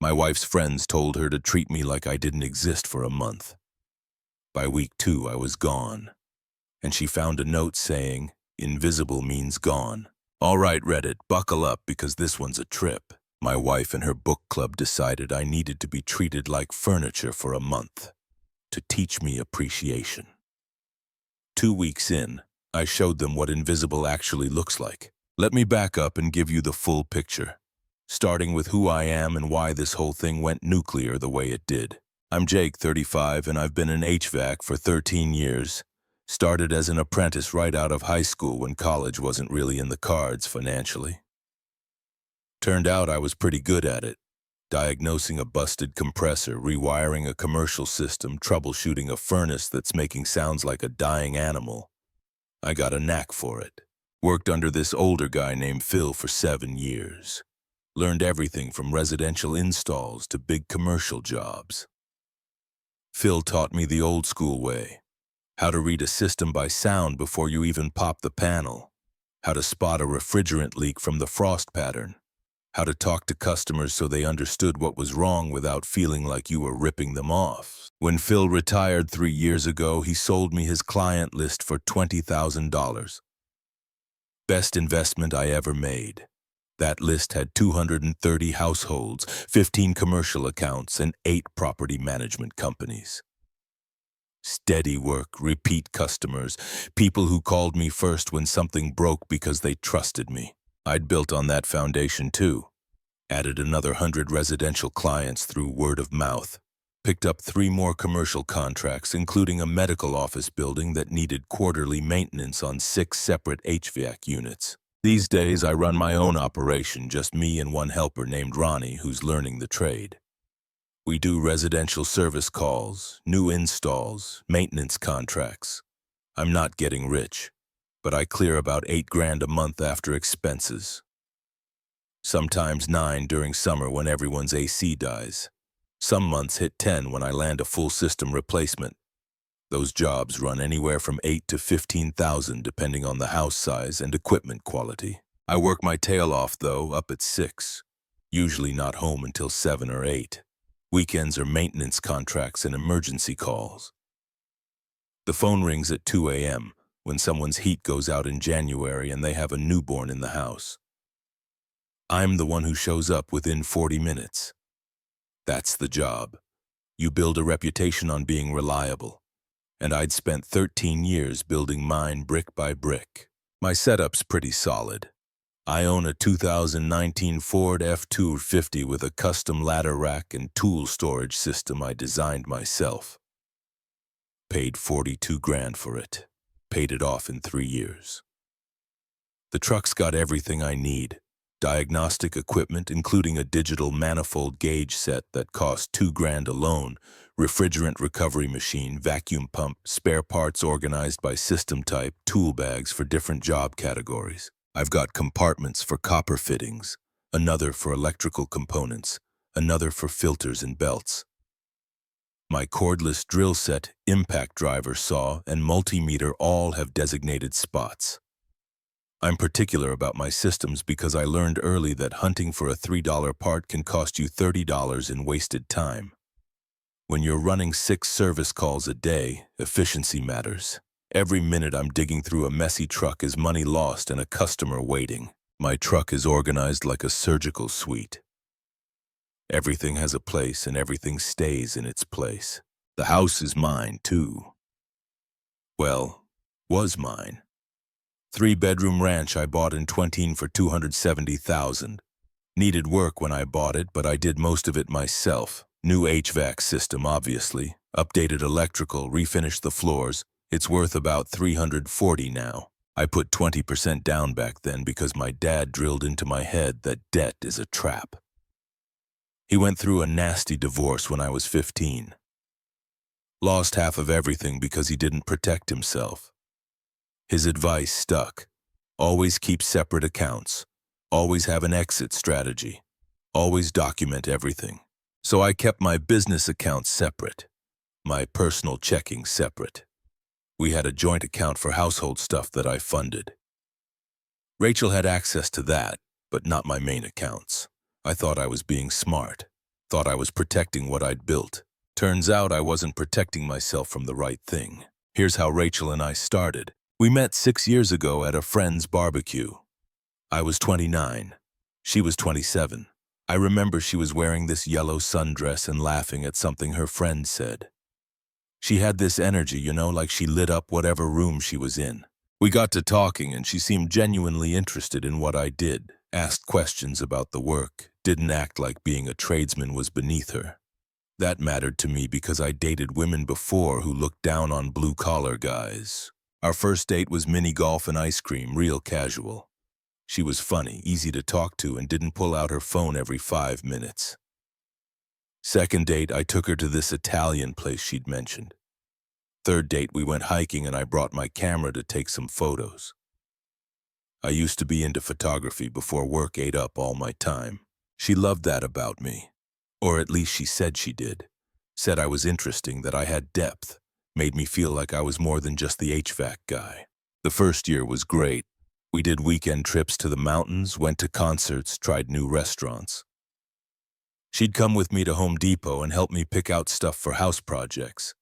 My wife's friends told her to treat me like I didn't exist for a month. By week 2, I was gone. And she found a note saying, "Invisible means gone." All right, Reddit, buckle up because this one's a trip. My wife and her book club decided I needed to be treated like furniture for a month to teach me appreciation. 2 weeks in, I showed them what invisible actually looks like. Let me back up and give you the full picture, starting with who I am and why this whole thing went nuclear the way it did. I'm Jake, 35, and I've been in HVAC for 13 years. Started as an apprentice right out of high school when college wasn't really in the cards financially. Turned out I was pretty good at it, diagnosing a busted compressor, rewiring a commercial system, troubleshooting a furnace that's making sounds like a dying animal. I got a knack for it. Worked under this older guy named Phil for 7 years. Learned everything from residential installs to big commercial jobs. Phil taught me the old school way. How to read a system by sound before you even pop the panel. How to spot a refrigerant leak from the frost pattern. How to talk to customers so they understood what was wrong without feeling like you were ripping them off. When Phil retired 3 years ago, he sold me his client list for $20,000. Best investment I ever made. That list had 230 households, 15 commercial accounts, and 8 property management companies. Steady work, repeat customers, people who called me first when something broke because they trusted me. I'd built on that foundation too. Added another 100 residential clients through word of mouth. Picked up 3 more commercial contracts, including a medical office building that needed quarterly maintenance on 6 separate HVAC units. These days, I run my own operation, just me and one helper named Ronnie who's learning the trade. We do residential service calls, new installs, maintenance contracts. I'm not getting rich, but I clear about $8,000 a month after expenses. Sometimes 9 during summer when everyone's AC dies. Some months hit 10 when I land a full system replacement. Those jobs run anywhere from $8,000 to $15,000 depending on the house size and equipment quality. I work my tail off though, up at 6. Usually not home until 7 or 8. Weekends are maintenance contracts and emergency calls. The phone rings at 2 a.m. when someone's heat goes out in January and they have a newborn in the house. I'm the one who shows up within 40 minutes. That's the job. You build a reputation on being reliable. And I'd spent 13 years building mine brick by brick. My setup's pretty solid. I own a 2019 Ford F-250 with a custom ladder rack and tool storage system I designed myself. Paid $42,000 for it. Paid it off in 3 years. The truck's got everything I need. Diagnostic equipment, including a digital manifold gauge set that cost $2,000 alone, refrigerant recovery machine, vacuum pump, spare parts organized by system type, tool bags for different job categories. I've got compartments for copper fittings, another for electrical components, another for filters and belts. My cordless drill set, impact driver saw, and multimeter all have designated spots. I'm particular about my systems because I learned early that hunting for a $3 part can cost you $30 in wasted time. When you're running 6 service calls a day, efficiency matters. Every minute I'm digging through a messy truck is money lost and a customer waiting. My truck is organized like a surgical suite. Everything has a place and everything stays in its place. The house is mine, too. Well, was mine. 3-bedroom ranch I bought in 20 for $270,000. Needed work when I bought it, but I did most of it myself. New HVAC system, obviously. Updated electrical, refinished the floors. It's worth about $340 now. I put 20% down back then because my dad drilled into my head that debt is a trap. He went through a nasty divorce when I was 15. Lost half of everything because he didn't protect himself. His advice stuck. Always keep separate accounts. Always have an exit strategy. Always document everything. So I kept my business accounts separate. My personal checking separate. We had a joint account for household stuff that I funded. Rachel had access to that, but not my main accounts. I thought I was being smart. Thought I was protecting what I'd built. Turns out I wasn't protecting myself from the right thing. Here's how Rachel and I started. We met 6 years ago at a friend's barbecue. I was 29. She was 27. I remember she was wearing this yellow sundress and laughing at something her friend said. She had this energy, like she lit up whatever room she was in. We got to talking and she seemed genuinely interested in what I did, asked questions about the work, didn't act like being a tradesman was beneath her. That mattered to me because I dated women before who looked down on blue-collar guys. Our first date was mini golf and ice cream, real casual. She was funny, easy to talk to, and didn't pull out her phone every 5 minutes. Second date, I took her to this Italian place she'd mentioned. Third date, we went hiking and I brought my camera to take some photos. I used to be into photography before work ate up all my time. She loved that about me. Or at least she said she did. Said I was interesting, that I had depth. Made me feel like I was more than just the HVAC guy. The first year was great. We did weekend trips to the mountains, went to concerts, tried new restaurants. She'd come with me to Home Depot and help me pick out stuff for house projects.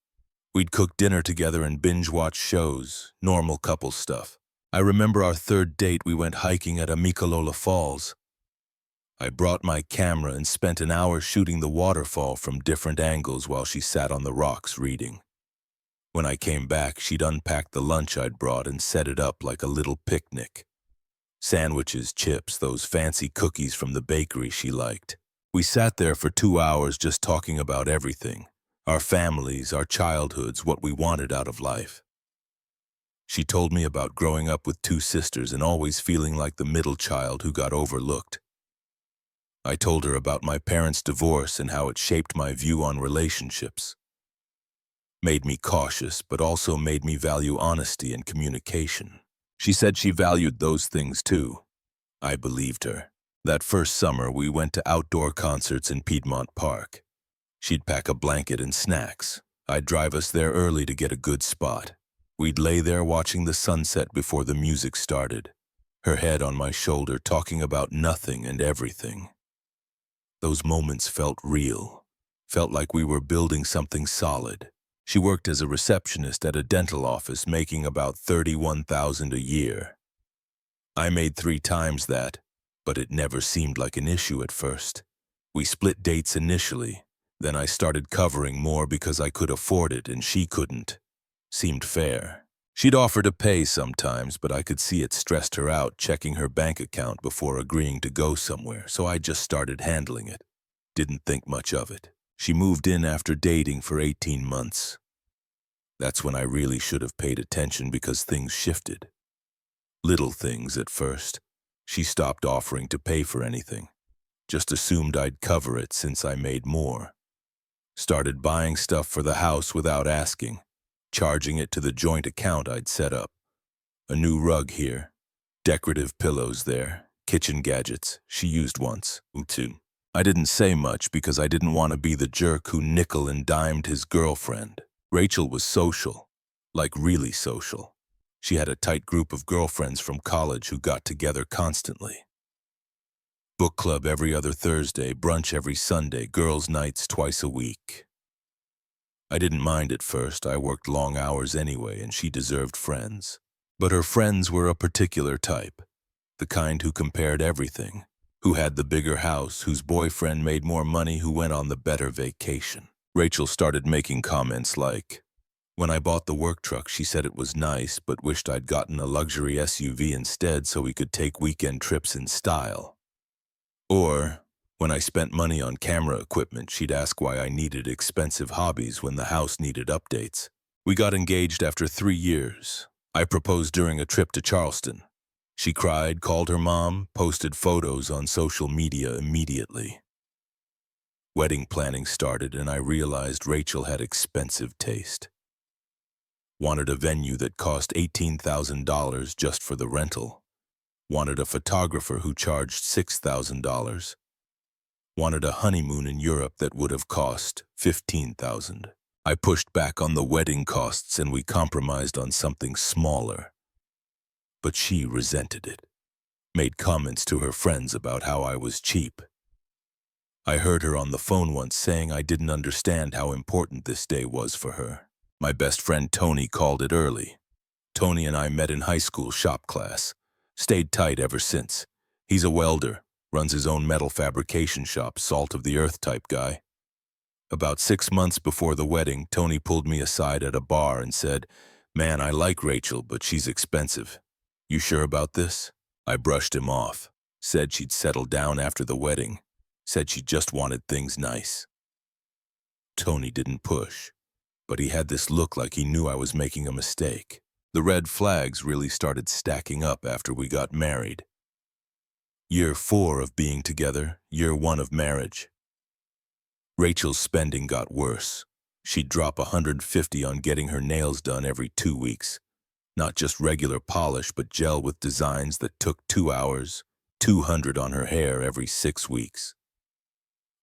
We'd cook dinner together and binge-watch shows, normal couple stuff. I remember our third date we went hiking at Amicalola Falls. I brought my camera and spent an hour shooting the waterfall from different angles while she sat on the rocks reading. When I came back, she'd unpacked the lunch I'd brought and set it up like a little picnic. Sandwiches, chips, those fancy cookies from the bakery she liked. We sat there for 2 hours just talking about everything. Our families, our childhoods, what we wanted out of life. She told me about growing up with 2 sisters and always feeling like the middle child who got overlooked. I told her about my parents' divorce and how it shaped my view on relationships. Made me cautious, but also made me value honesty and communication. She said she valued those things too. I believed her. That first summer, we went to outdoor concerts in Piedmont Park. She'd pack a blanket and snacks. I'd drive us there early to get a good spot. We'd lay there watching the sunset before the music started, her head on my shoulder talking about nothing and everything. Those moments felt real, felt like we were building something solid. She worked as a receptionist at a dental office making about $31,000 a year. I made 3 times that, but it never seemed like an issue at first. We split dates initially, then I started covering more because I could afford it and she couldn't. Seemed fair. She'd offer to pay sometimes, but I could see it stressed her out checking her bank account before agreeing to go somewhere, so I just started handling it. Didn't think much of it. She moved in after dating for 18 months. That's when I really should have paid attention because things shifted. Little things at first. She stopped offering to pay for anything. Just assumed I'd cover it since I made more. Started buying stuff for the house without asking, charging it to the joint account I'd set up. A new rug here, decorative pillows there, kitchen gadgets she used once, too. I didn't say much because I didn't want to be the jerk who nickel and dimed his girlfriend. Rachel was social, like really social. She had a tight group of girlfriends from college who got together constantly. Book club every other Thursday, brunch every Sunday, girls' nights twice a week. I didn't mind at first. I worked long hours anyway, and she deserved friends. But her friends were a particular type, the kind who compared everything, who had the bigger house, whose boyfriend made more money, who went on the better vacation. Rachel started making comments like, when I bought the work truck, she said it was nice, but wished I'd gotten a luxury SUV instead so we could take weekend trips in style. Or, when I spent money on camera equipment, she'd ask why I needed expensive hobbies when the house needed updates. We got engaged after 3 years. I proposed during a trip to Charleston. She cried, called her mom, posted photos on social media immediately. Wedding planning started and I realized Rachel had expensive taste. Wanted a venue that cost $18,000 just for the rental. Wanted a photographer who charged $6,000. Wanted a honeymoon in Europe that would have cost $15,000. I pushed back on the wedding costs and we compromised on something smaller. But she resented it. Made comments to her friends about how I was cheap. I heard her on the phone once saying I didn't understand how important this day was for her. My best friend Tony called it early. Tony and I met in high school shop class. Stayed tight ever since. He's a welder, runs his own metal fabrication shop, salt of the earth type guy. About 6 months before the wedding, Tony pulled me aside at a bar and said, "Man, I like Rachel, but she's expensive. You sure about this?" I brushed him off. Said she'd settle down after the wedding. Said she just wanted things nice. Tony didn't push, but he had this look like he knew I was making a mistake. The red flags really started stacking up after we got married. Year 4 of being together, year 1 of marriage. Rachel's spending got worse. She'd drop $150 on getting her nails done every 2 weeks. Not just regular polish, but gel with designs that took 2 hours, $200 on her hair every 6 weeks.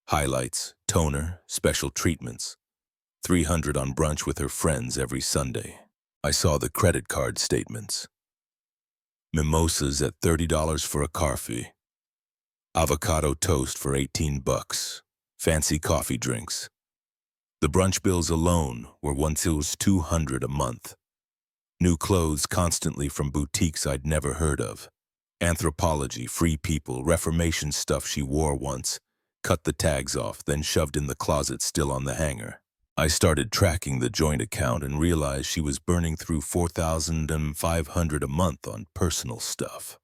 Highlights, toner, special treatments, $300 on brunch with her friends every Sunday. I saw the credit card statements. Mimosas at $30 for a coffee. Avocado toast for $18. Fancy coffee drinks. The brunch bills alone were once it was $200 a month. New clothes constantly from boutiques I'd never heard of. Anthropology, Free People, Reformation stuff she wore once. Cut the tags off, then shoved in the closet still on the hanger. I started tracking the joint account and realized she was burning through $4,500 a month on personal stuff.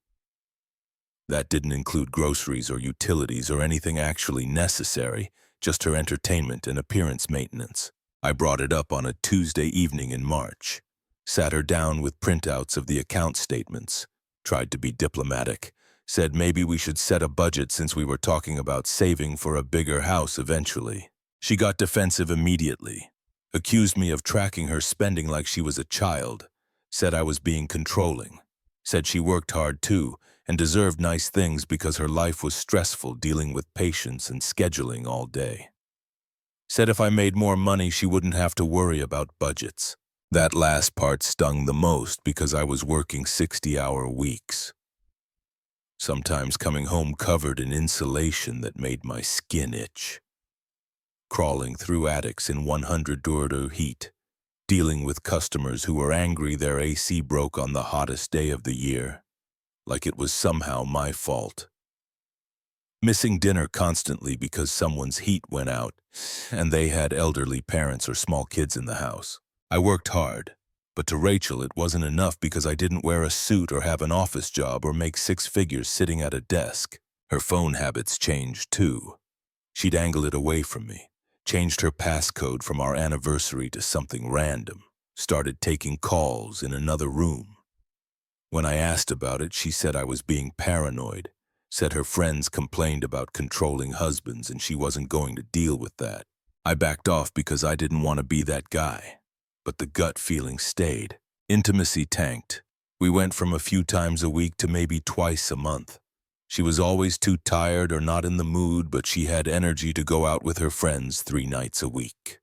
That didn't include groceries or utilities or anything actually necessary, just her entertainment and appearance maintenance. I brought it up on a Tuesday evening in March. Sat her down with printouts of the account statements. Tried to be diplomatic. Said maybe we should set a budget since we were talking about saving for a bigger house eventually. She got defensive immediately. Accused me of tracking her spending like she was a child. Said I was being controlling. Said she worked hard too and deserved nice things because her life was stressful dealing with patients and scheduling all day. Said if I made more money she wouldn't have to worry about budgets. That last part stung the most because I was working 60-hour weeks. Sometimes coming home covered in insulation that made my skin itch. Crawling through attics in 100-degree heat, dealing with customers who were angry their AC broke on the hottest day of the year, like it was somehow my fault. Missing dinner constantly because someone's heat went out, and they had elderly parents or small kids in the house. I worked hard, but to Rachel it wasn't enough because I didn't wear a suit or have an office job or make 6 figures sitting at a desk. Her phone habits changed too. She'd angle it away from me, changed her passcode from our anniversary to something random, started taking calls in another room. When I asked about it, she said I was being paranoid, said her friends complained about controlling husbands and she wasn't going to deal with that. I backed off because I didn't want to be that guy. But the gut feeling stayed. Intimacy tanked. We went from a few times a week to maybe twice a month. She was always too tired or not in the mood, but she had energy to go out with her friends 3 nights a week.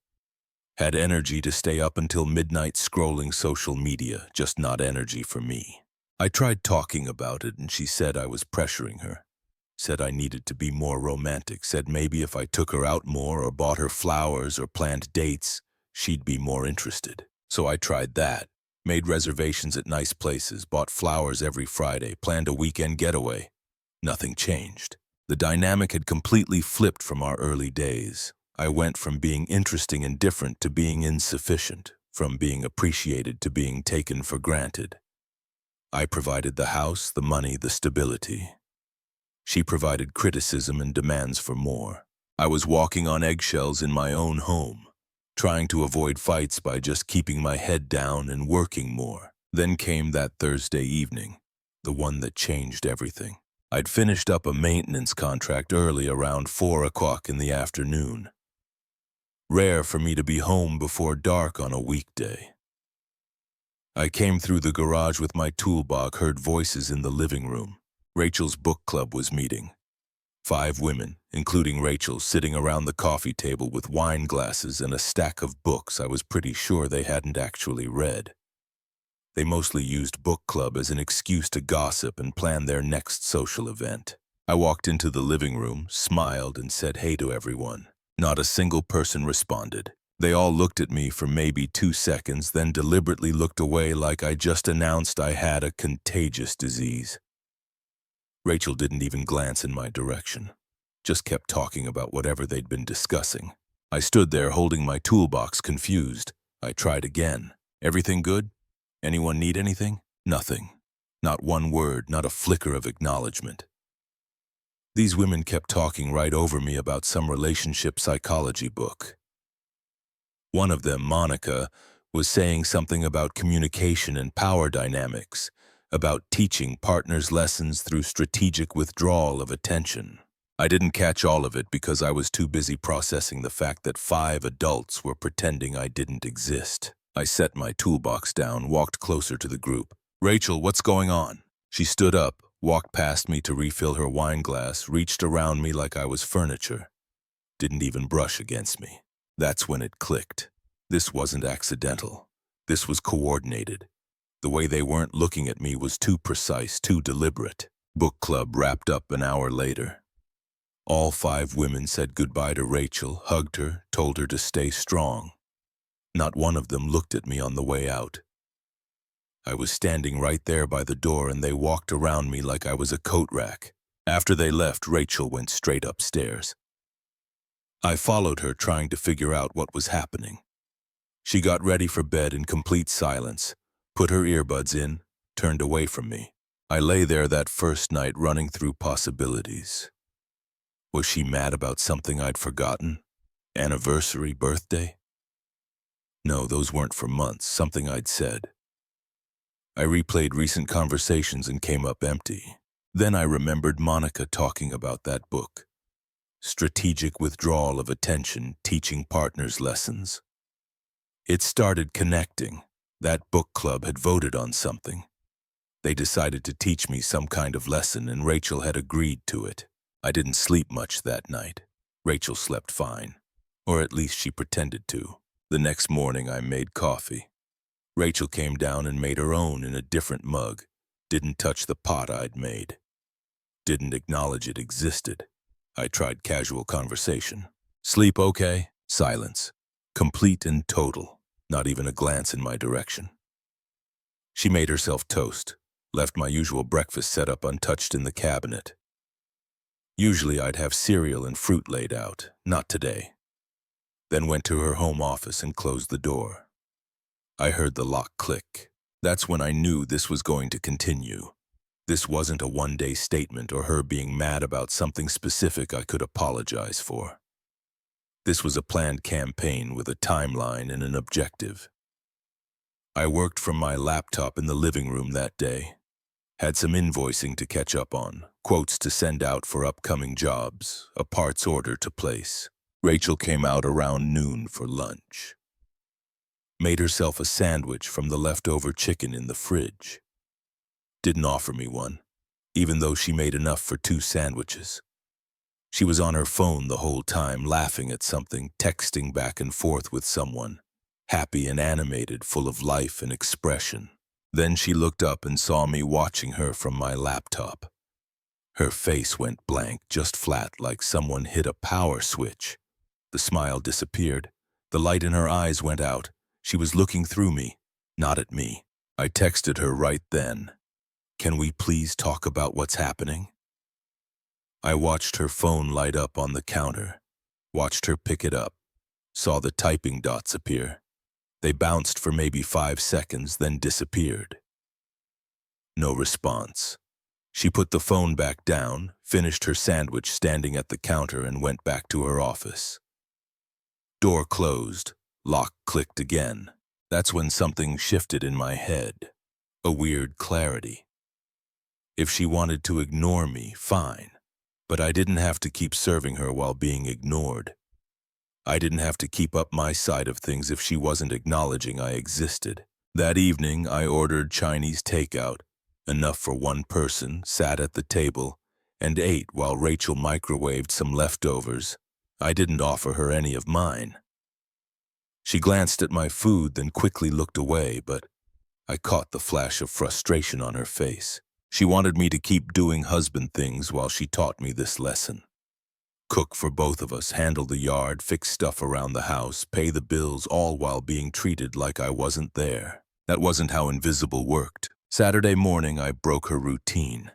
Had energy to stay up until midnight scrolling social media, just not energy for me. I tried talking about it and she said I was pressuring her. Said I needed to be more romantic, said maybe if I took her out more or bought her flowers or planned dates, she'd be more interested. So I tried that. Made reservations at nice places, bought flowers every Friday, planned a weekend getaway. Nothing changed. The dynamic had completely flipped from our early days. I went from being interesting and different to being insufficient, from being appreciated to being taken for granted. I provided the house, the money, the stability. She provided criticism and demands for more. I was walking on eggshells in my own home, trying to avoid fights by just keeping my head down and working more. Then came that Thursday evening, the one that changed everything. I'd finished up a maintenance contract early around 4 o'clock in the afternoon. Rare for me to be home before dark on a weekday. I came through the garage with my toolbox, heard voices in the living room. Rachel's book club was meeting. 5 women, including Rachel, sitting around the coffee table with wine glasses and a stack of books I was pretty sure they hadn't actually read. They mostly used book club as an excuse to gossip and plan their next social event. I walked into the living room, smiled, and said hey to everyone. Not a single person responded. They all looked at me for maybe 2 seconds, then deliberately looked away like I just announced I had a contagious disease. Rachel didn't even glance in my direction, just kept talking about whatever they'd been discussing. I stood there holding my toolbox, confused. I tried again. Everything good? Anyone need anything? Nothing. Not one word, not a flicker of acknowledgement. These women kept talking right over me about some relationship psychology book. One of them, Monica, was saying something about communication and power dynamics, about teaching partners lessons through strategic withdrawal of attention. I didn't catch all of it because I was too busy processing the fact that 5 adults were pretending I didn't exist. I set my toolbox down, walked closer to the group. Rachel, what's going on? She stood up, walked past me to refill her wine glass, reached around me like I was furniture. Didn't even brush against me. That's when it clicked. This wasn't accidental. This was coordinated. The way they weren't looking at me was too precise, too deliberate. Book club wrapped up an hour later. All 5 women said goodbye to Rachel, hugged her, told her to stay strong. Not one of them looked at me on the way out. I was standing right there by the door and they walked around me like I was a coat rack. After they left, Rachel went straight upstairs. I followed her, trying to figure out what was happening. She got ready for bed in complete silence, put her earbuds in, turned away from me. I lay there that first night running through possibilities. Was she mad about something I'd forgotten? Anniversary, birthday? No, those weren't for months, something I'd said. I replayed recent conversations and came up empty. Then I remembered Monica talking about that book. Strategic Withdrawal of Attention, Teaching Partners Lessons. It started connecting. That book club had voted on something. They decided to teach me some kind of lesson and Rachel had agreed to it. I didn't sleep much that night. Rachel slept fine. Or at least she pretended to. The next morning I made coffee. Rachel came down and made her own in a different mug. Didn't touch the pot I'd made. Didn't acknowledge it existed. I tried casual conversation. Sleep okay? Silence. Complete and total. Not even a glance in my direction. She made herself toast. Left my usual breakfast set up untouched in the cabinet. Usually I'd have cereal and fruit laid out. Not today. Then went to her home office and closed the door. I heard the lock click. That's when I knew this was going to continue. This wasn't a one-day statement or her being mad about something specific I could apologize for. This was a planned campaign with a timeline and an objective. I worked from my laptop in the living room that day. Had some invoicing to catch up on, quotes to send out for upcoming jobs, a parts order to place. Rachel came out around noon for lunch. Made herself a sandwich from the leftover chicken in the fridge. Didn't offer me one, even though she made enough for 2 sandwiches. She was on her phone the whole time, laughing at something, texting back and forth with someone, happy and animated, full of life and expression. Then she looked up and saw me watching her from my laptop. Her face went blank, just flat, like someone hit a power switch. The smile disappeared. The light in her eyes went out. She was looking through me, not at me. I texted her right then. Can we please talk about what's happening? I watched her phone light up on the counter, watched her pick it up, saw the typing dots appear. They bounced for maybe 5 seconds, then disappeared. No response. She put the phone back down, finished her sandwich standing at the counter, and went back to her office. Door closed. Lock clicked again. That's when something shifted in my head. A weird clarity. If she wanted to ignore me, fine. But I didn't have to keep serving her while being ignored. I didn't have to keep up my side of things if she wasn't acknowledging I existed. That evening, I ordered Chinese takeout, enough for 1 person, sat at the table, and ate while Rachel microwaved some leftovers. I didn't offer her any of mine. She glanced at my food, then quickly looked away, but I caught the flash of frustration on her face. She wanted me to keep doing husband things while she taught me this lesson. Cook for both of us, handle the yard, fix stuff around the house, pay the bills, all while being treated like I wasn't there. That wasn't how Invisible worked. Saturday morning, I broke her routine.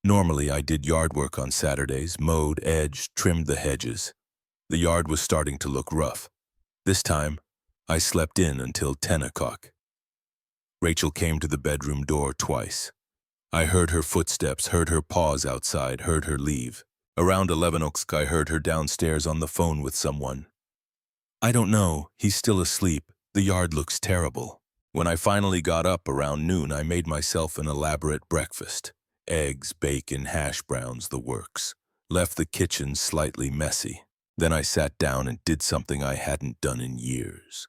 Normally, I did yard work on Saturdays, mowed, edged, trimmed the hedges. The yard was starting to look rough. This time, I slept in until 10 o'clock. Rachel came to the bedroom door twice. I heard her footsteps, heard her pause outside, heard her leave. Around 11 o'clock, I heard her downstairs on the phone with someone. I don't know, he's still asleep. The yard looks terrible. When I finally got up around noon, I made myself an elaborate breakfast. Eggs, bacon, hash browns, the works. Left the kitchen slightly messy. Then I sat down and did something I hadn't done in years.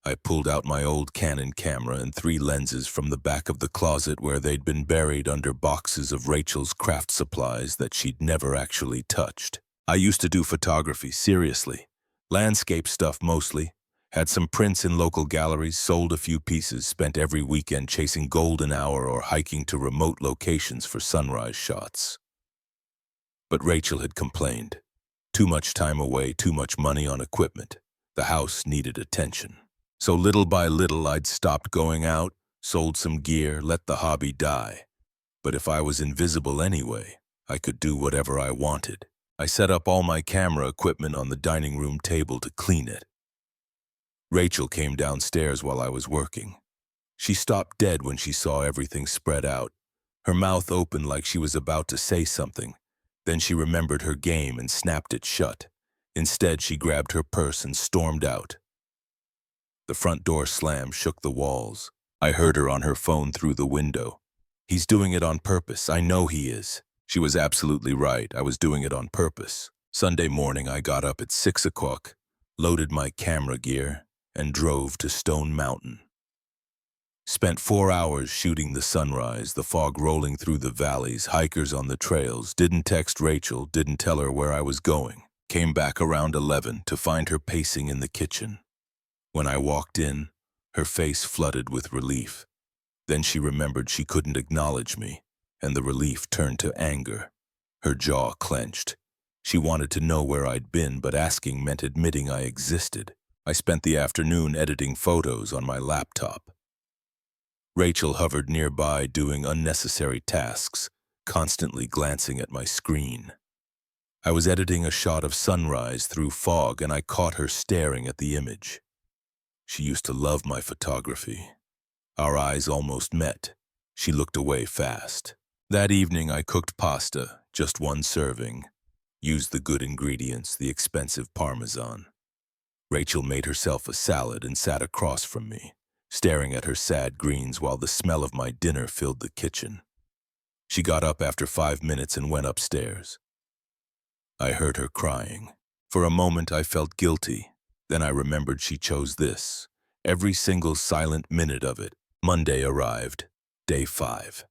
I pulled out my old Canon camera and 3 lenses from the back of the closet where they'd been buried under boxes of Rachel's craft supplies that she'd never actually touched. I used to do photography, seriously. Landscape stuff mostly. Had some prints in local galleries, sold a few pieces, spent every weekend chasing golden hour or hiking to remote locations for sunrise shots. But Rachel had complained. Too much time away, too much money on equipment. The house needed attention. So little by little, I'd stopped going out, sold some gear, let the hobby die. But if I was invisible anyway, I could do whatever I wanted. I set up all my camera equipment on the dining room table to clean it. Rachel came downstairs while I was working. She stopped dead when she saw everything spread out, her mouth open like she was about to say something. Then she remembered her game and snapped it shut. Instead, she grabbed her purse and stormed out. The front door slam shook the walls. I heard her on her phone through the window. He's doing it on purpose. I know he is. She was absolutely right. I was doing it on purpose. Sunday morning, I got up at 6 o'clock, loaded my camera gear, and drove to Stone Mountain. Spent 4 hours shooting the sunrise, the fog rolling through the valleys, hikers on the trails, didn't text Rachel, didn't tell her where I was going. Came back around 11 to find her pacing in the kitchen. When I walked in, her face flooded with relief. Then she remembered she couldn't acknowledge me, and the relief turned to anger. Her jaw clenched. She wanted to know where I'd been, but asking meant admitting I existed. I spent the afternoon editing photos on my laptop. Rachel hovered nearby doing unnecessary tasks, constantly glancing at my screen. I was editing a shot of sunrise through fog, and I caught her staring at the image. She used to love my photography. Our eyes almost met. She looked away fast. That evening I cooked pasta, just 1 serving. Used the good ingredients, the expensive Parmesan. Rachel made herself a salad and sat across from me, staring at her sad greens while the smell of my dinner filled the kitchen. She got up after 5 minutes and went upstairs. I heard her crying. For a moment I felt guilty. Then I remembered she chose this. Every single silent minute of it. Monday arrived. Day 5.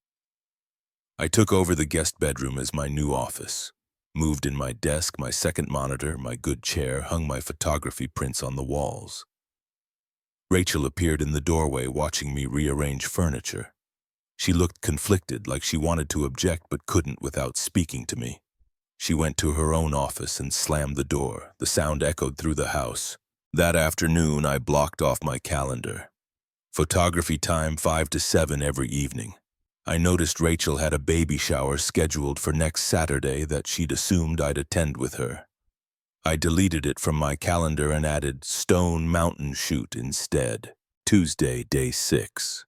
I took over the guest bedroom as my new office. Moved in my desk, my second monitor, my good chair, hung my photography prints on the walls. Rachel appeared in the doorway watching me rearrange furniture. She looked conflicted, like she wanted to object but couldn't without speaking to me. She went to her own office and slammed the door. The sound echoed through the house. That afternoon, I blocked off my calendar. Photography time 5 to 7 every evening. I noticed Rachel had a baby shower scheduled for next Saturday that she'd assumed I'd attend with her. I deleted it from my calendar and added Stone Mountain shoot instead. Tuesday, day 6.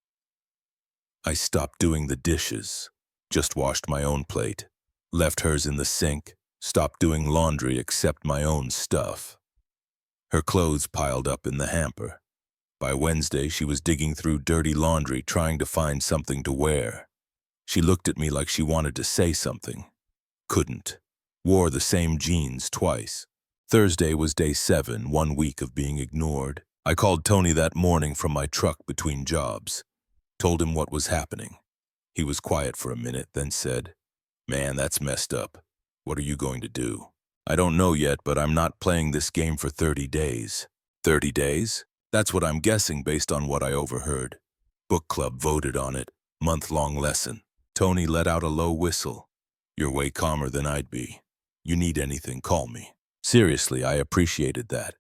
I stopped doing the dishes, just washed my own plate, left hers in the sink, stopped doing laundry except my own stuff. Her clothes piled up in the hamper. By Wednesday, she was digging through dirty laundry trying to find something to wear. She looked at me like she wanted to say something. Couldn't. Wore the same jeans twice. Thursday was day 7, 1 week of being ignored. I called Tony that morning from my truck between jobs. Told him what was happening. He was quiet for a minute, then said, "Man, that's messed up. What are you going to do?" "I don't know yet, but I'm not playing this game for 30 days. 30 days? That's what I'm guessing based on what I overheard. Book club voted on it. month-long lesson. Tony let out a low whistle. You're way calmer than I'd be. You need anything, call me. Seriously, I appreciated that.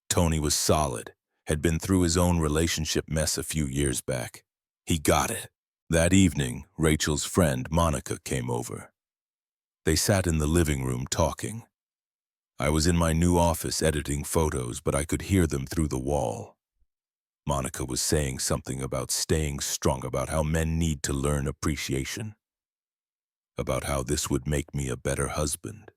Tony was solid, had been through his own relationship mess a few years back. He got it. That evening, Rachel's friend, Monica, came over. They sat in the living room talking. I was in my new office editing photos, but I could hear them through the wall. Monica was saying something about staying strong, about how men need to learn appreciation, about how this would make me a better husband.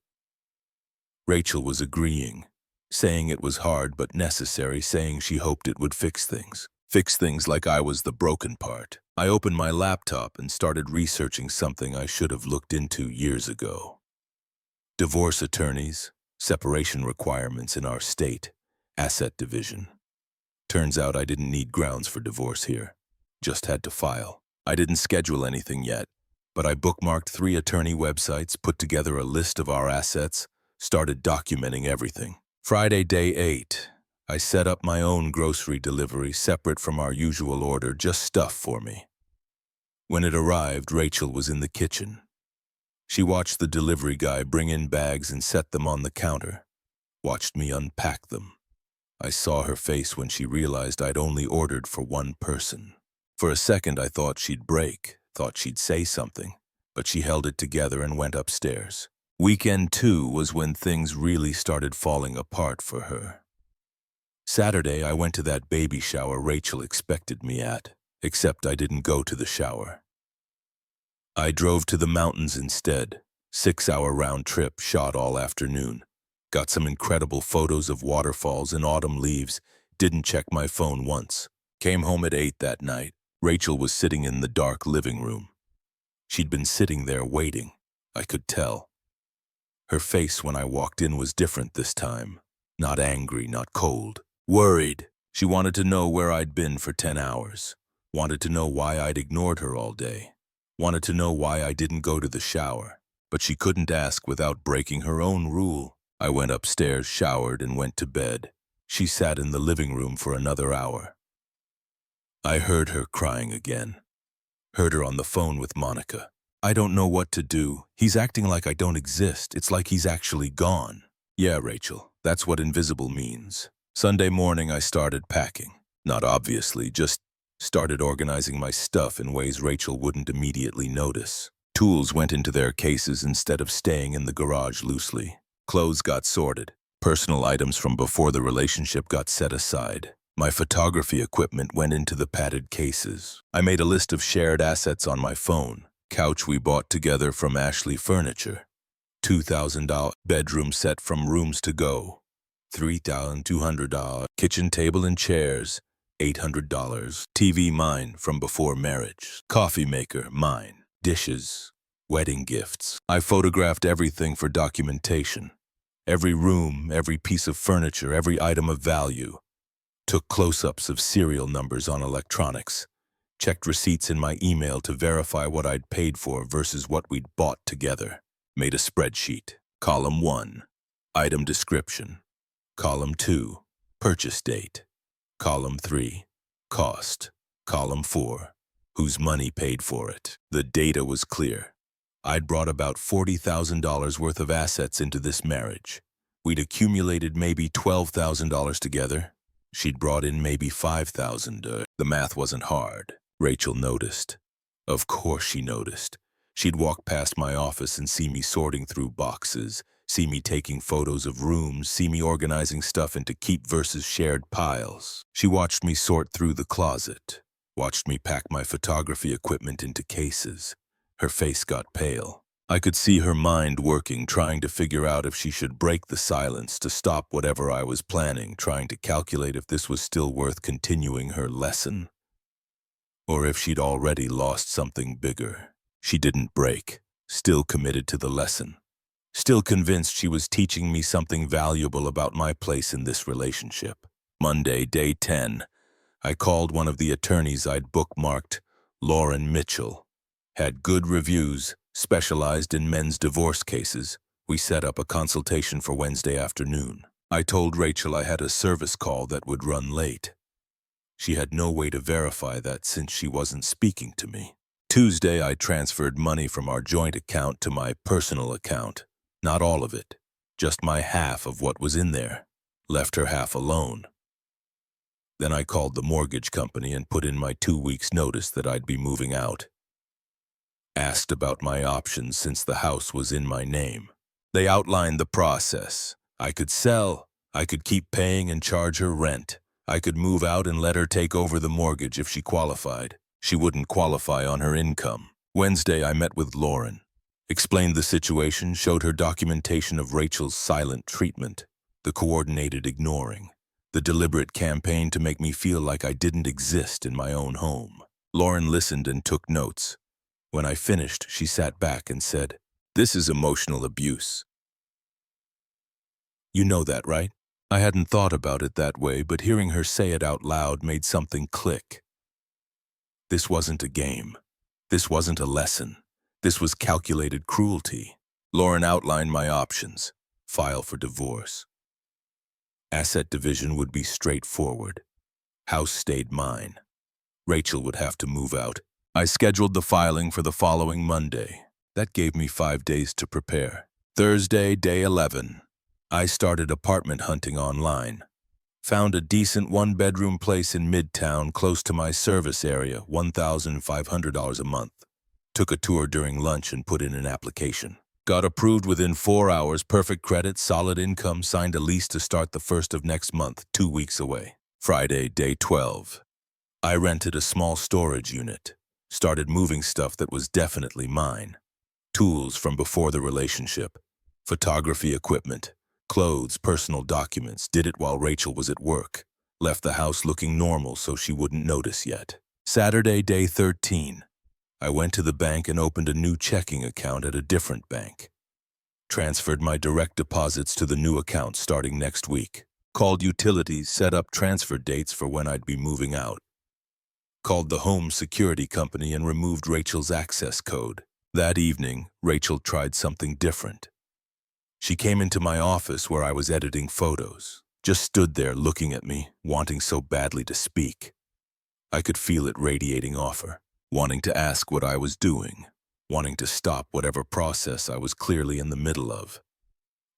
Rachel was agreeing, saying it was hard but necessary, saying she hoped it would fix things. Fix things like I was the broken part. I opened my laptop and started researching something I should have looked into years ago. Divorce attorneys, separation requirements in our state, asset division. Turns out I didn't need grounds for divorce here. Just had to file. I didn't schedule anything yet, but I bookmarked 3 attorney websites, put together a list of our assets, started documenting everything. Friday, day 8. I set up my own grocery delivery separate from our usual order, just stuff for me. When it arrived, Rachel was in the kitchen. She watched the delivery guy bring in bags and set them on the counter, watched me unpack them. I saw her face when she realized I'd only ordered for one person. For a second I thought she'd break, thought she'd say something, but she held it together and went upstairs. Weekend 2 was when things really started falling apart for her. Saturday, I went to that baby shower Rachel expected me at, except I didn't go to the shower. I drove to the mountains instead, 6-hour round trip, shot all afternoon. Got some incredible photos of waterfalls and autumn leaves, didn't check my phone once. Came home at 8 that night. Rachel was sitting in the dark living room. She'd been sitting there waiting, I could tell. Her face when I walked in was different this time. Not angry, not cold. Worried. She wanted to know where I'd been for 10 hours. Wanted to know why I'd ignored her all day. Wanted to know why I didn't go to the shower. But she couldn't ask without breaking her own rule. I went upstairs, showered, and went to bed. She sat in the living room for another hour. I heard her crying again. Heard her on the phone with Monica. I don't know what to do. He's acting like I don't exist. It's like he's actually gone. Yeah, Rachel, that's what invisible means. Sunday morning I started packing. Not obviously, just started organizing my stuff in ways Rachel wouldn't immediately notice. Tools went into their cases instead of staying in the garage loosely. Clothes got sorted. Personal items from before the relationship got set aside. My photography equipment went into the padded cases. I made a list of shared assets on my phone. Couch we bought together from Ashley Furniture. $2,000 bedroom set from Rooms to Go. $3,200 kitchen table and chairs. $800 TV mine from before marriage. Coffee maker mine. Dishes. Wedding gifts. I photographed everything for documentation. Every room, every piece of furniture, every item of value. Took close-ups of serial numbers on electronics. Checked receipts in my email to verify what I'd paid for versus what we'd bought together. Made a spreadsheet. Column 1, item description. Column 2, purchase date. Column 3, cost. Column 4, whose money paid for it. The data was clear. I'd brought about $40,000 worth of assets into this marriage. We'd accumulated maybe $12,000 together. She'd brought in maybe $5,000. The math wasn't hard. Rachel noticed. Of course she noticed. She'd walk past my office and see me sorting through boxes, see me taking photos of rooms, see me organizing stuff into keep versus shared piles. She watched me sort through the closet, watched me pack my photography equipment into cases. Her face got pale. I could see her mind working, trying to figure out if she should break the silence to stop whatever I was planning, trying to calculate if this was still worth continuing her lesson, or if she'd already lost something bigger. She didn't break, still committed to the lesson, still convinced she was teaching me something valuable about my place in this relationship. Monday, day 10, I called one of the attorneys I'd bookmarked, Lauren Mitchell. Had good reviews, specialized in men's divorce cases. We set up a consultation for Wednesday afternoon. I told Rachel I had a service call that would run late. She had no way to verify that since she wasn't speaking to me. Tuesday, I transferred money from our joint account to my personal account. Not all of it, just my half of what was in there. Left her half alone. Then I called the mortgage company and put in my 2 weeks' notice that I'd be moving out. Asked about my options since the house was in my name. They outlined the process. I could sell, I could keep paying and charge her rent. I could move out and let her take over the mortgage if she qualified. She wouldn't qualify on her income. Wednesday, I met with Lauren. Explained the situation, showed her documentation of Rachel's silent treatment, the coordinated ignoring, the deliberate campaign to make me feel like I didn't exist in my own home. Lauren listened and took notes. When I finished, she sat back and said, "This is emotional abuse. You know that, right?" I hadn't thought about it that way, but hearing her say it out loud made something click. This wasn't a game. This wasn't a lesson. This was calculated cruelty. Lauren outlined my options. File for divorce. Asset division would be straightforward. House stayed mine. Rachel would have to move out. I scheduled the filing for the following Monday. That gave me 5 days to prepare. Thursday, day 11. I started apartment hunting online. Found a decent one-bedroom place in Midtown close to my service area, $1,500 a month. Took a tour during lunch and put in an application. Got approved within 4 hours, perfect credit, solid income, signed a lease to start the 1st of next month, 2 weeks away. Friday, day 12. I rented a small storage unit. Started moving stuff that was definitely mine. Tools from before the relationship. Photography equipment. Clothes, personal documents. Did it while Rachel was at work. Left the house looking normal so she wouldn't notice yet. Saturday, day 13. I went to the bank and opened a new checking account at a different bank. Transferred my direct deposits to the new account starting next week. Called utilities, set up transfer dates for when I'd be moving out. Called the home security company and removed Rachel's access code. That evening, Rachel tried something different. She came into my office where I was editing photos, just stood there looking at me, wanting so badly to speak. I could feel it radiating off her, wanting to ask what I was doing, wanting to stop whatever process I was clearly in the middle of,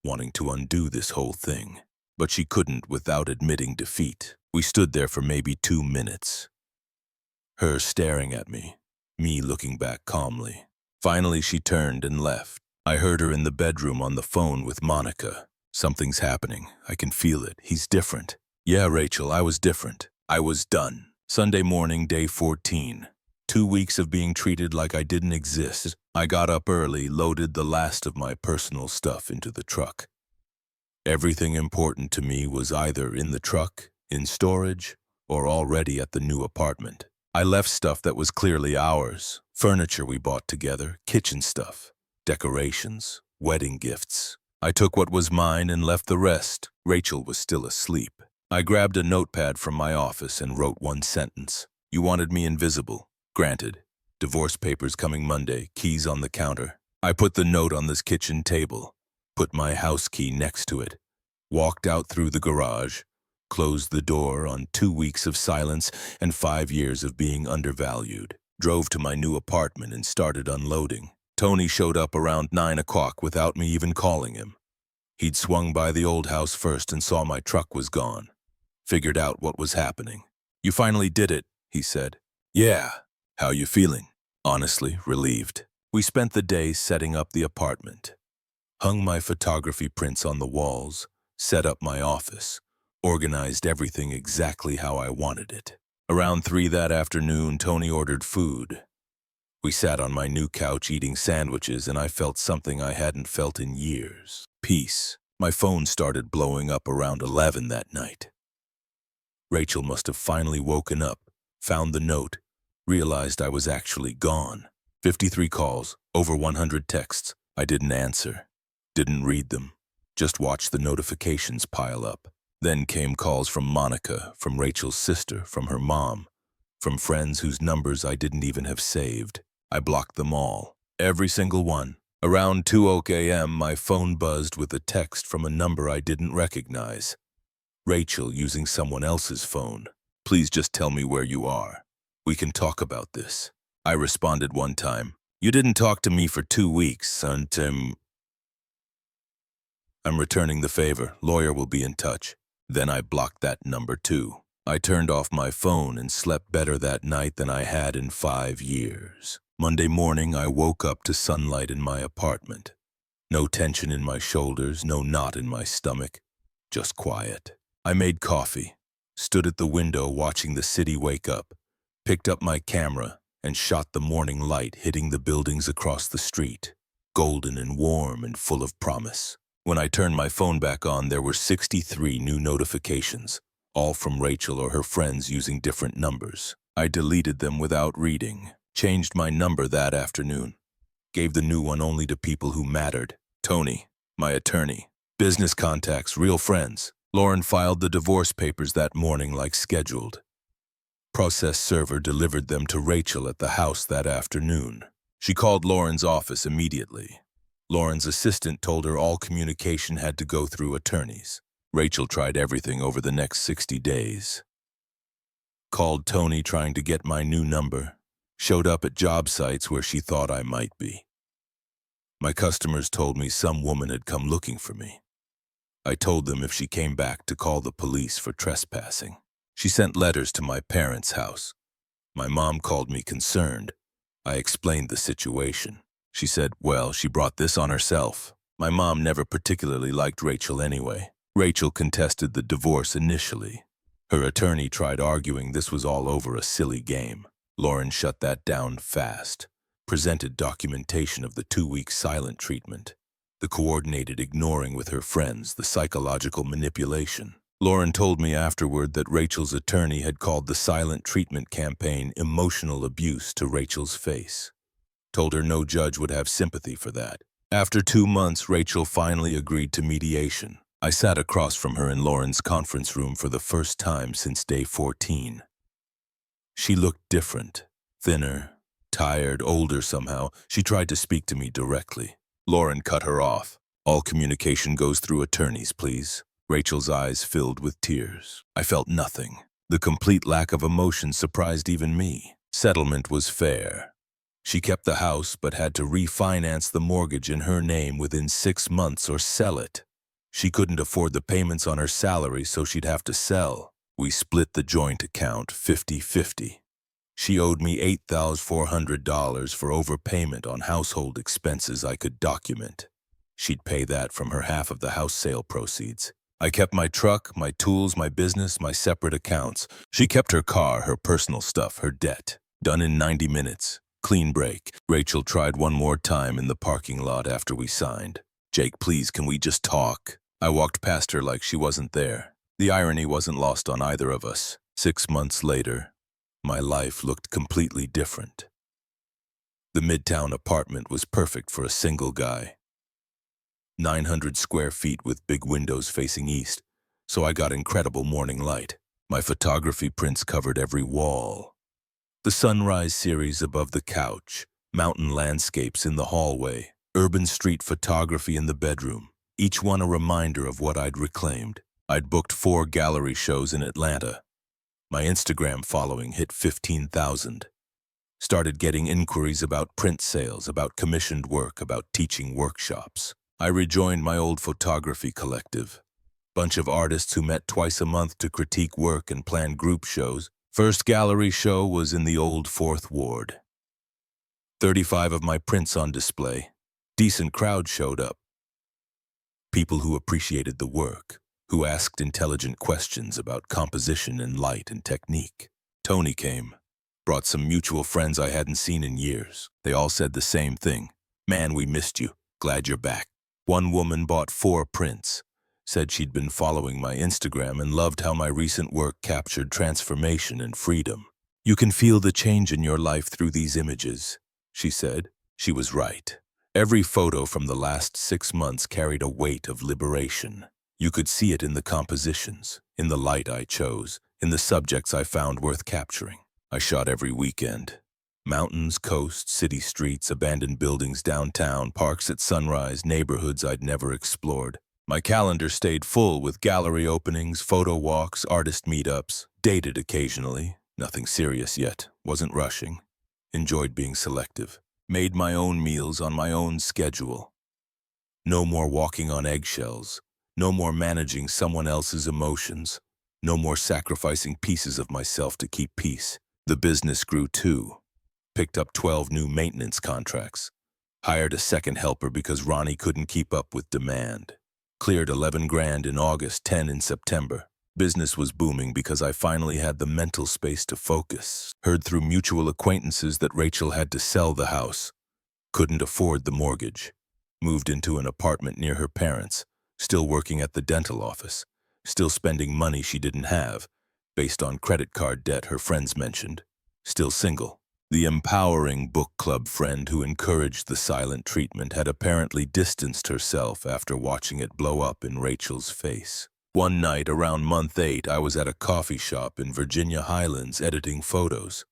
wanting to undo this whole thing. But she couldn't without admitting defeat. We stood there for maybe 2 minutes. Her staring at me looking back calmly. Finally, she turned and left. I heard her in the bedroom on the phone with Monica. "Something's happening. I can feel it. He's different." "Yeah, Rachel, I was different. I was done." Sunday morning, day 14. 2 weeks of being treated like I didn't exist. I got up early, loaded the last of my personal stuff into the truck. Everything important to me was either in the truck, in storage, or already at the new apartment. I left stuff that was clearly ours. Furniture we bought together, kitchen stuff. Decorations, wedding gifts. I took what was mine and left the rest. Rachel was still asleep. I grabbed a notepad from my office and wrote 1 sentence. "You wanted me invisible. Granted. Divorce papers coming Monday, keys on the counter." I put the note on this kitchen table, put my house key next to it, walked out through the garage, closed the door on 2 weeks of silence and 5 years of being undervalued, drove to my new apartment and started unloading. Tony showed up around 9 o'clock without me even calling him. He'd swung by the old house first and saw my truck was gone. Figured out what was happening. "You finally did it," he said. "Yeah. How you feeling?" "Honestly, relieved." We spent the day setting up the apartment. Hung my photography prints on the walls, set up my office, organized everything exactly how I wanted it. Around 3 that afternoon, Tony ordered food. We sat on my new couch eating sandwiches, and I felt something I hadn't felt in years. Peace. My phone started blowing up around 11 that night. Rachel must have finally woken up, found the note, realized I was actually gone. 53 calls, over 100 texts. I didn't answer, didn't read them, just watched the notifications pile up. Then came calls from Monica, from Rachel's sister, from her mom, from friends whose numbers I didn't even have saved. I blocked them all, every single one. Around 2 a.m., my phone buzzed with a text from a number I didn't recognize. Rachel using someone else's phone. "Please just tell me where you are. We can talk about this." I responded one time. You didn't talk to me for 2 weeks, and I'm returning the favor. Lawyer will be in touch. Then I blocked that number too. I turned off my phone and slept better that night than I had in 5 years. Monday morning, I woke up to sunlight in my apartment. No tension in my shoulders, no knot in my stomach, just quiet. I made coffee, stood at the window watching the city wake up, picked up my camera, and shot the morning light hitting the buildings across the street, golden and warm and full of promise. When I turned my phone back on, there were 63 new notifications, all from Rachel or her friends using different numbers. I deleted them without reading, changed my number that afternoon, gave the new one only to people who mattered. Tony, my attorney, business contacts, real friends. Lauren filed the divorce papers that morning like scheduled. Process server delivered them to Rachel at the house that afternoon. She called Lauren's office immediately. Lauren's assistant told her all communication had to go through attorneys. Rachel tried everything over the next 60 days. Called Tony trying to get my new number. Showed up at job sites where she thought I might be. My customers told me some woman had come looking for me. I told them if she came back to call the police for trespassing. She sent letters to my parents' house. My mom called me concerned. I explained the situation. She said, well, she brought this on herself. My mom never particularly liked Rachel anyway. Rachel contested the divorce initially. Her attorney tried arguing this was all over a silly game. Lauren shut that down fast. Presented documentation of the 2-week silent treatment, the coordinated ignoring with her friends, the psychological manipulation. Lauren told me afterward that Rachel's attorney had called the silent treatment campaign emotional abuse to Rachel's face. Told her no judge would have sympathy for that. After 2 months, Rachel finally agreed to mediation. I sat across from her in Lauren's conference room for the first time since day 14. She looked different, thinner, tired, older somehow. She tried to speak to me directly. Lauren cut her off. All communication goes through attorneys, please. Rachel's eyes filled with tears. I felt nothing. The complete lack of emotion surprised even me. Settlement was fair. She kept the house but had to refinance the mortgage in her name within 6 months or sell it. She couldn't afford the payments on her salary, so she'd have to sell. We split the joint account 50-50. She owed me $8,400 for overpayment on household expenses I could document. She'd pay that from her half of the house sale proceeds. I kept my truck, my tools, my business, my separate accounts. She kept her car, her personal stuff, her debt. Done in 90 minutes. Clean break. Rachel tried one more time in the parking lot after we signed. Jake, please, can we just talk? I walked past her like she wasn't there. The irony wasn't lost on either of us. 6 months later, my life looked completely different. The Midtown apartment was perfect for a single guy. 900 square feet with big windows facing east, so I got incredible morning light. My photography prints covered every wall. The sunrise series above the couch, mountain landscapes in the hallway, urban street photography in the bedroom, each one a reminder of what I'd reclaimed. I'd booked 4 gallery shows in Atlanta. My Instagram following hit 15,000. Started getting inquiries about print sales, about commissioned work, about teaching workshops. I rejoined my old photography collective. Bunch of artists who met twice a month to critique work and plan group shows. First gallery show was in the old 4th Ward. 35 of my prints on display. Decent crowd showed up. People who appreciated the work, who asked intelligent questions about composition and light and technique. Tony came, brought some mutual friends I hadn't seen in years. They all said the same thing. Man, we missed you. Glad you're back. One woman bought 4 prints, said she'd been following my Instagram and loved how my recent work captured transformation and freedom. You can feel the change in your life through these images, she said. She was right. Every photo from the last 6 months carried a weight of liberation. You could see it in the compositions, in the light I chose, in the subjects I found worth capturing. I shot every weekend. Mountains, coast, city streets, abandoned buildings downtown, parks at sunrise, neighborhoods I'd never explored. My calendar stayed full with gallery openings, photo walks, artist meetups. Dated occasionally. Nothing serious yet. Wasn't rushing. enjoyed being selective, made my own meals on my own schedule. No more walking on eggshells, no more managing someone else's emotions, no more sacrificing pieces of myself to keep peace. The business grew too. Picked up 12 new maintenance contracts. Hired a second helper because Ronnie couldn't keep up with demand. Cleared 11 grand in August, 10 in September. Business was booming because I finally had the mental space to focus. Heard through mutual acquaintances that Rachel had to sell the house. Couldn't afford the mortgage. Moved into an apartment near her parents. Still working at the dental office. Still spending money she didn't have, based on credit card debt her friends mentioned. Still single. The empowering book club friend who encouraged the silent treatment had apparently distanced herself after watching it blow up in Rachel's face. One night around month 8, I was at a coffee shop in Virginia Highlands editing photos.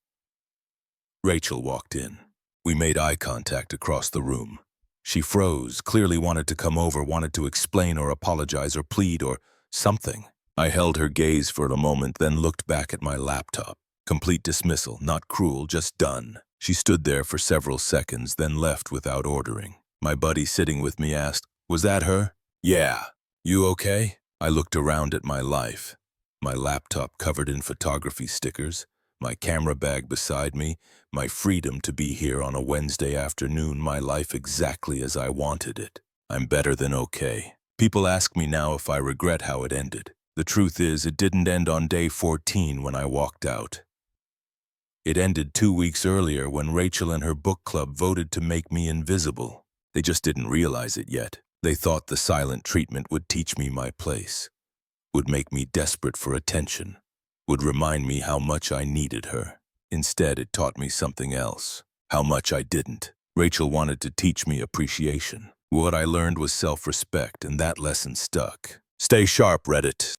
Rachel walked in. We made eye contact across the room. She froze, clearly wanted to come over, wanted to explain or apologize or plead or something. I held her gaze for a moment, then looked back at my laptop. Complete dismissal, not cruel, just done. She stood there for several seconds, then left without ordering. My buddy sitting with me asked, "Was that her?" "Yeah. You okay?" I looked around at my life. My laptop covered in photography stickers, my camera bag beside me, my freedom to be here on a Wednesday afternoon, my life exactly as I wanted it. I'm better than okay. People ask me now if I regret how it ended. The truth is, it didn't end on day 14 when I walked out. It ended 2 weeks earlier when Rachel and her book club voted to make me invisible. They just didn't realize it yet. They thought the silent treatment would teach me my place, would make me desperate for attention, would remind me how much I needed her. Instead, it taught me something else, how much I didn't. Rachel wanted to teach me appreciation. What I learned was self-respect, and that lesson stuck. Stay sharp, Reddit.